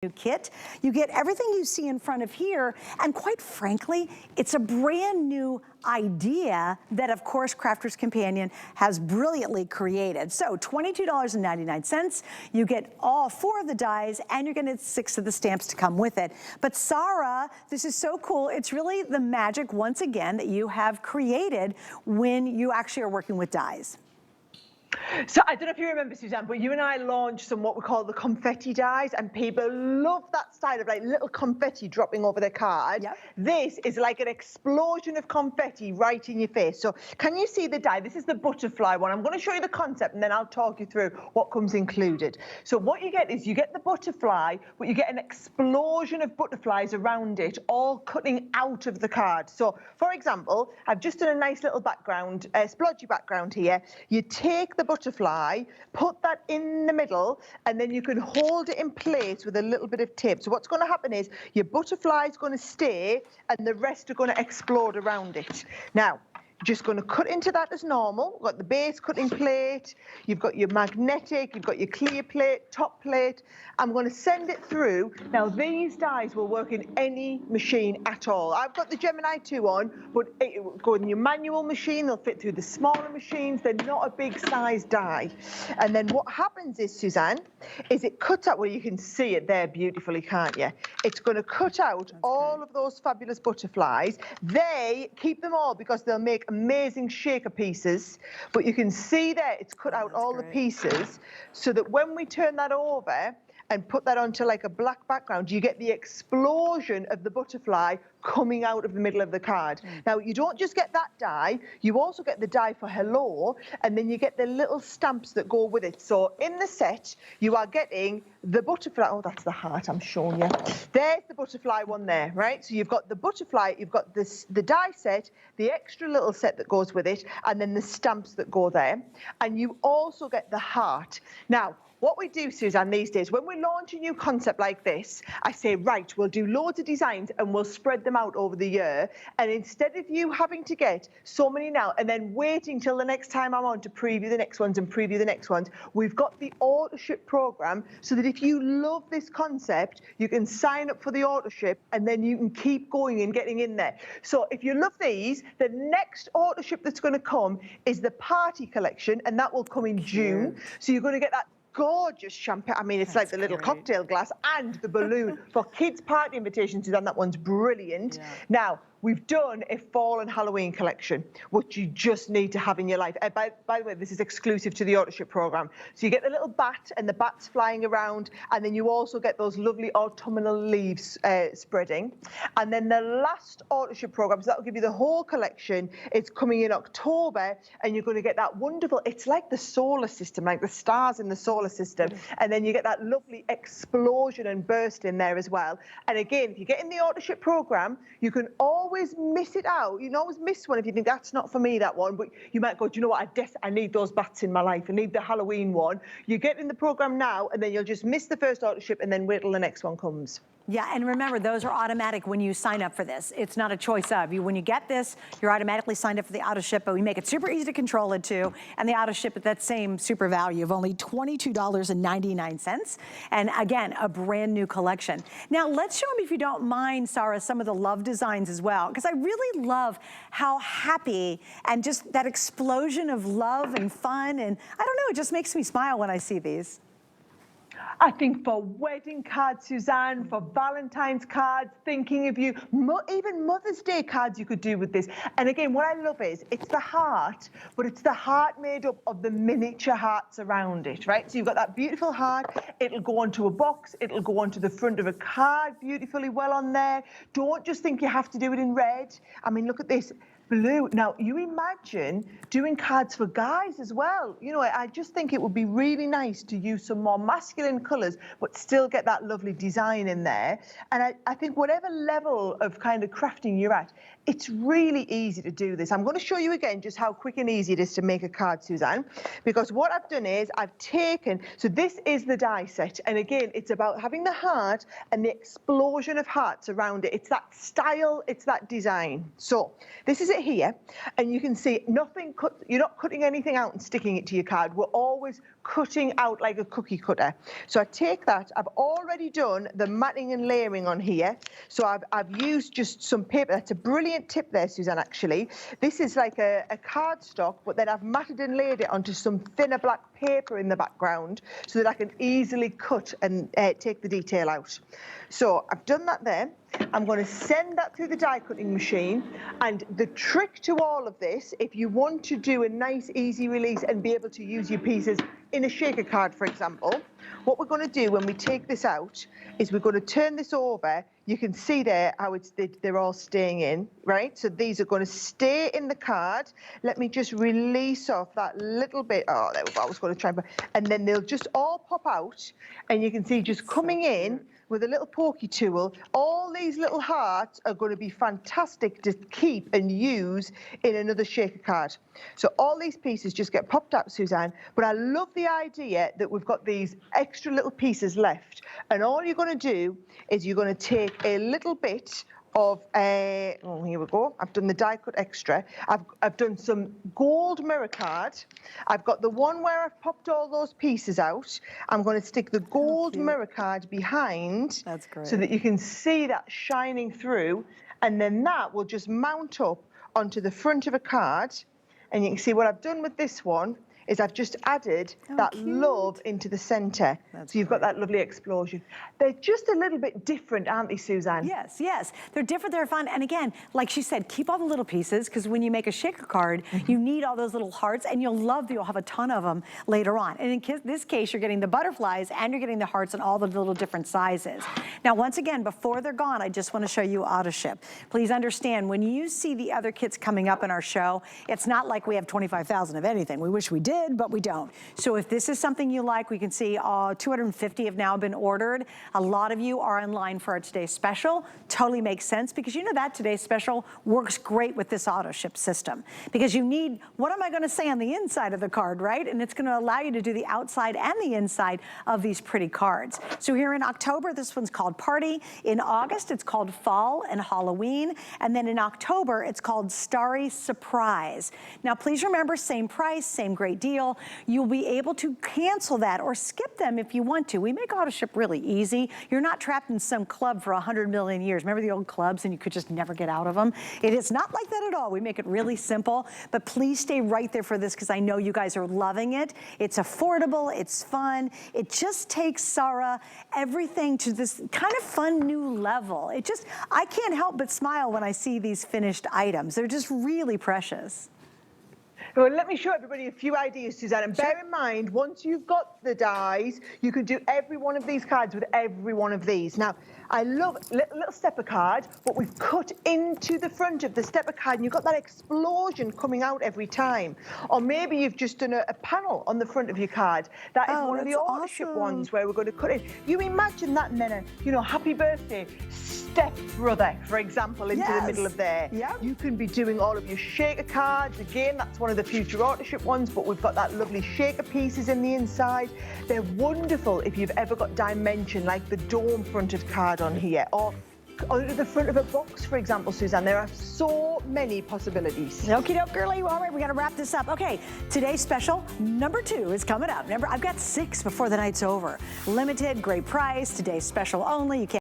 new kit. You get everything you see in front of here, and quite frankly, it's a brand new idea that, of course, Crafter's Companion has brilliantly created. So $22.99, you get all 4 of the dies, and you're gonna get 6 of the stamps to come with it. But Sarah, this is so cool. It's really the magic, once again, that you have created when you actually are working with dies. So I don't know if you remember, Suzanne, but you and I launched some what we call the confetti dies, and people love that style of like little confetti dropping over their card. Yep. This is like an explosion of confetti right in your face. So can you see the die? This is the butterfly one. I'm going to show you the concept, and then I'll talk you through what comes included. So what you get is you get the butterfly, but you get an explosion of butterflies around it, all cutting out of the card. So for example, I've just done a nice little background, splodgy background here. You take the butterfly, put that in the middle, and then you can hold it in place with a little bit of tape. So what's going to happen is your butterfly is going to stay and the rest are going to explode around it. Now, just going to cut into that as normal. We've got the base cutting plate, you've got your magnetic, you've got your clear plate, top plate. I'm going to send it through. Now these dies will work in any machine at all. I've got the Gemini 2 on, but it will go in your manual machine, they'll fit through the smaller machines, they're not a big size die. And then what happens is, Suzanne, is it cuts out, well you can see it there beautifully, can't you? It's going to cut out all of those fabulous butterflies. They keep them all because they'll make amazing shaker pieces, but you can see there it's cut out all the pieces so that when we turn that over and put that onto like a black background, you get the explosion of the butterfly coming out of the middle of the card. Now, you don't just get that die, you also get the die for hello, and then you get the little stamps that go with it. So in the set, you are getting the butterfly. Oh, that's the heart I'm showing you. There's the butterfly one there, right? So you've got the butterfly, you've got this, the die set, the extra little set that goes with it, and then the stamps that go there. And you also get the heart. Now, what we do, Suzanne, these days, when we launch a new concept like this, I say, right, we'll do loads of designs and we'll spread them out over the year. And instead of you having to get so many now and then waiting till the next time I'm on to preview the next ones and preview the next ones, we've got the AutoShip program so that if you love this concept, you can sign up for the AutoShip and then you can keep going and getting in there. So if you love these, the next AutoShip that's going to come is the party collection, and that will come in June. So you're going to get that gorgeous champagne. I mean, it's like the little cocktail glass and the balloon for kids' party invitations. That one's brilliant. Yeah. Now, we've done a fall and Halloween collection, which you just need to have in your life. By the way, this is exclusive to the AutoShip program. So you get the little bat and the bats flying around, and then you also get those lovely autumnal leaves spreading. And then the last AutoShip program, so that'll give you the whole collection. It's coming in October, and you're going to get that wonderful, it's like the solar system, like the stars in the solar system. And then you get that lovely explosion and burst in there as well. And again, if you get in the AutoShip program, you can always miss it out. You can always miss one if you think that's not for me, that one, but you might go, do you know what, I need those bats in my life. I need the Halloween one. You get in the program now, and then you'll just miss the first AutoShip and then wait till the next one comes. Yeah, and remember, those are automatic when you sign up for this. It's not a choice of. When you get this, you're automatically signed up for the AutoShip, but we make it super easy to control it too. And the AutoShip at that same super value of only $22.99. And again, a brand new collection. Now, let's show them, if you don't mind, Sarah, some of the love designs as well, because I really love how happy and just that explosion of love and fun. And I don't know, it just makes me smile when I see these. I think for wedding cards, Suzanne, for Valentine's cards, thinking of you, even Mother's Day cards you could do with this. And again, what I love is it's the heart, but it's the heart made up of the miniature hearts around it, right? So you've got that beautiful heart. It'll go onto a box. It'll go onto the front of a card beautifully well on there. Don't just think you have to do it in red. I mean, look at this. Blue. Now, you imagine doing cards for guys as well. You know, I just think it would be really nice to use some more masculine colours, but still get that lovely design in there. And I think whatever level of kind of crafting you're at, it's really easy to do this. I'm going to show you again just how quick and easy it is to make a card, Suzanne, because what I've done is I've taken, so this is the die set. And again, it's about having the heart and the explosion of hearts around it. It's that style, it's that design. So this is it here, and you can see nothing cut. You're not cutting anything out and sticking it to your card. We're always cutting out like a cookie cutter. So I take that. I've already done the matting and layering on here. So I've used just some paper. That's a brilliant tip there, Suzanne, actually. This is like a cardstock, but then I've matted and laid it onto some thinner black paper in the background so that I can easily cut and take the detail out. So I've done that there. I'm going to send that through the die cutting machine. And the trick to all of this, if you want to do a nice easy release and be able to use your pieces in a shaker card, for example, what we're going to do when we take this out is we're going to turn this over. You can see there how they're all staying in, right? So these are going to stay in the card. Let me just release off that little bit. Oh, there we go. I was going to try, and then they'll just all pop out, and you can see just coming in with a little pokey tool. All these little hearts are going to be fantastic to keep and use in another shaker card. So all these pieces just get popped up, Suzanne, but I love the idea that we've got these extra little pieces left, and all you're going to do is you're going to take a little bit of oh, here we go. I've done the die cut extra. I've done some gold mirror card. I've got the one where I've popped all those pieces out. I'm going to stick the gold mirror card behind. That's great. So that you can see that shining through, and then that will just mount up onto the front of a card. And you can see what I've done with this one is I've just added that love into the centre. So you've got that lovely explosion. They're just a little bit different, aren't they, Suzanne? Yes, yes. They're different, they're fun. And again, like she said, keep all the little pieces, because when you make a shaker card, you need all those little hearts, and you'll love that you'll have a ton of them later on. And in this case, you're getting the butterflies and you're getting the hearts in all the little different sizes. Now, once again, before they're gone, I just want to show you AutoShip. Please understand, when you see the other kits coming up in our show, it's not like we have 25,000 of anything. We wish we did, but we don't. So if this is something you like, we can see 250 have now been ordered. A lot of you are in line for our today's special. Totally makes sense, because you know that today's special works great with this AutoShip system, because you need, what am I going to say on the inside of the card, right? And it's going to allow you to do the outside and the inside of these pretty cards. So here in October, this one's called Party. In August, it's called Fall and Halloween. And then in October, it's called Starry Surprise. Now, please remember, same price, same great deal. You'll be able to cancel that or skip them if you want to. We make AutoShip really easy. You're not trapped in some club for 100 million years. Remember the old clubs and you could just never get out of them? It is not like that at all. We make it really simple, but please stay right there for this, because I know you guys are loving it. It's affordable, it's fun. It just takes, Sarah, everything to this kind of fun new level. I can't help but smile when I see these finished items. They're just really precious. Well, let me show everybody a few ideas, Suzanne. And bear in mind, once you've got the dies, you can do every one of these cards with every one of these. Now, I love little stepper card, but we've cut into the front of the stepper card, and you've got that explosion coming out every time. Or maybe you've just done a panel on the front of your card. That is one of the AutoShip ones where we're going to cut in. You imagine that, and then happy birthday, step brother, for example, into the middle of there. Yep. You can be doing all of your shaker cards. Again, that's one of the future AutoShip ones, but we've got that lovely shaker pieces in the inside. They're wonderful if you've ever got dimension, like the dome fronted card on here, or under the front of a box, for example, Suzanne. There are so many possibilities. Okie doke, girly. All right, we got to wrap this up. Okay, today's special number 2 is coming up. Remember, I've got 6 before the night's over. Limited, great price, today's special only. You can't